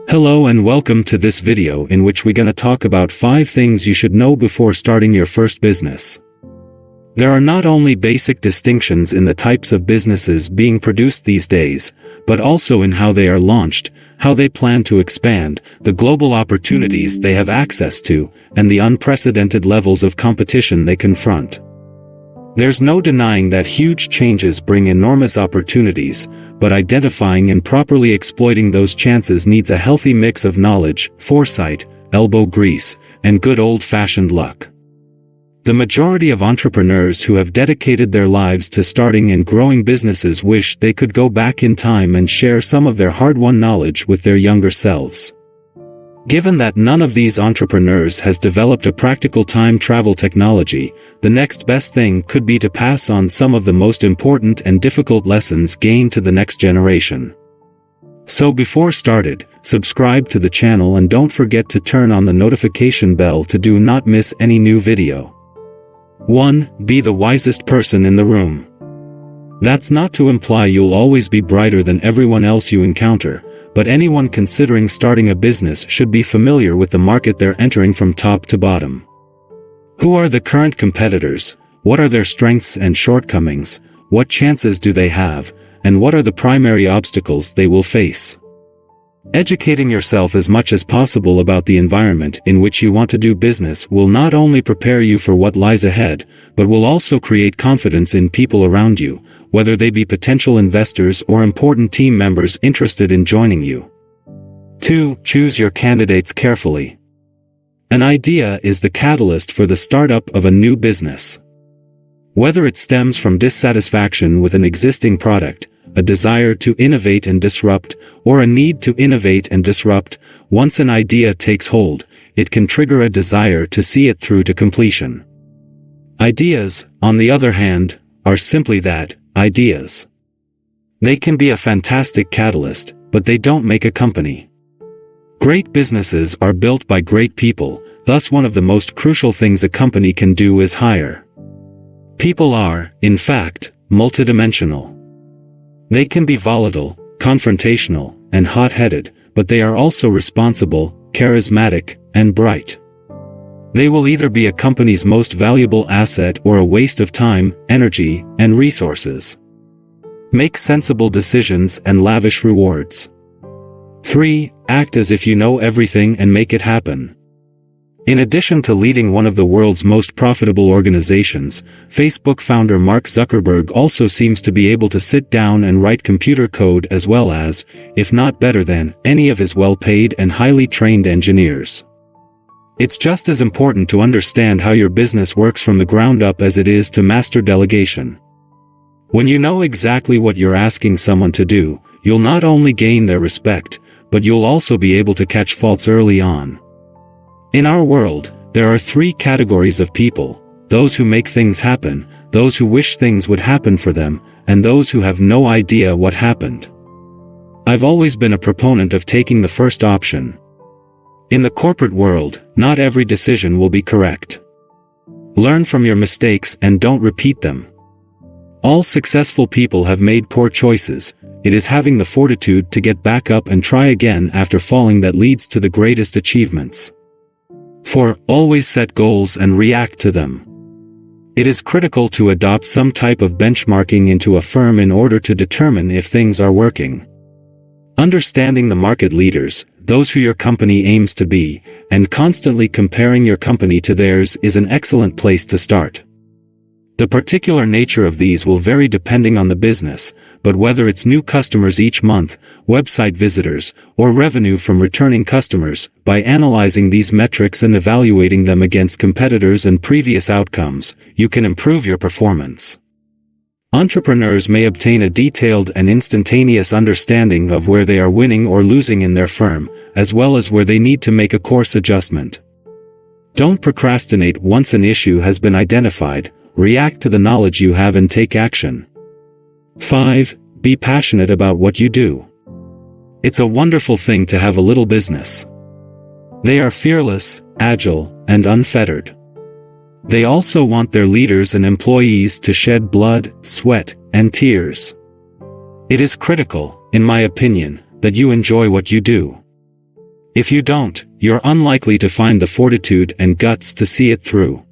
Hello and welcome to this video in which we're gonna talk about 5 things you should know before starting your first business. There are not only basic distinctions in the types of businesses being produced these days, but also in how they are launched, how they plan to expand, the global opportunities they have access to, and the unprecedented levels of competition they confront. There's no denying that huge changes bring enormous opportunities, but identifying and properly exploiting those chances needs a healthy mix of knowledge, foresight, elbow grease, and good old-fashioned luck. The majority of entrepreneurs who have dedicated their lives to starting and growing businesses wish they could go back in time and share some of their hard-won knowledge with their younger selves. Given that none of these entrepreneurs has developed a practical time travel technology, the next best thing could be to pass on some of the most important and difficult lessons gained to the next generation. So before started, subscribe to the channel and don't forget to turn on the notification bell to do not miss any new video. 1. Be the wisest person in the room. That's not to imply you'll always be brighter than everyone else you encounter, but anyone considering starting a business should be familiar with the market they're entering from top to bottom. Who are the current competitors? What are their strengths and shortcomings? What chances do they have? And what are the primary obstacles they will face? Educating yourself as much as possible about the environment in which you want to do business will not only prepare you for what lies ahead, but will also create confidence in people around you, whether they be potential investors or important team members interested in joining you. 2. Choose your candidates carefully. An idea is the catalyst for the startup of a new business. Whether it stems from dissatisfaction with an existing product, a desire to innovate and disrupt, or a need to innovate and disrupt, once an idea takes hold, it can trigger a desire to see it through to completion. Ideas, on the other hand, are simply that, ideas. They can be a fantastic catalyst, but they don't make a company. Great businesses are built by great people, thus one of the most crucial things a company can do is hire. People are, in fact, multidimensional. They can be volatile, confrontational, and hot-headed, but they are also responsible, charismatic, and bright. They will either be a company's most valuable asset or a waste of time, energy, and resources. Make sensible decisions and lavish rewards. 3. Act as if you know everything and make it happen. In addition to leading one of the world's most profitable organizations, Facebook founder Mark Zuckerberg also seems to be able to sit down and write computer code as well as, if not better than, any of his well-paid and highly trained engineers. It's just as important to understand how your business works from the ground up as it is to master delegation. When you know exactly what you're asking someone to do, you'll not only gain their respect, but you'll also be able to catch faults early on. In our world, there are 3 categories of people: those who make things happen, those who wish things would happen for them, and those who have no idea what happened. I've always been a proponent of taking the first option. In the corporate world, not every decision will be correct. Learn from your mistakes and don't repeat them. All successful people have made poor choices. It is having the fortitude to get back up and try again after falling that leads to the greatest achievements. 4. Always set goals and react to them. It is critical to adopt some type of benchmarking into a firm in order to determine if things are working. Understanding the market leaders, those who your company aims to be, and constantly comparing your company to theirs is an excellent place to start. The particular nature of these will vary depending on the business, but whether it's new customers each month, website visitors, or revenue from returning customers, by analyzing these metrics and evaluating them against competitors and previous outcomes, you can improve your performance. Entrepreneurs may obtain a detailed and instantaneous understanding of where they are winning or losing in their firm, as well as where they need to make a course adjustment. Don't procrastinate once an issue has been identified. React to the knowledge you have and take action. 5. Be passionate about what you do. It's a wonderful thing to have a little business. They are fearless, agile, and unfettered. They also want their leaders and employees to shed blood, sweat, and tears. It is critical, in my opinion, that you enjoy what you do. If you don't, you're unlikely to find the fortitude and guts to see it through.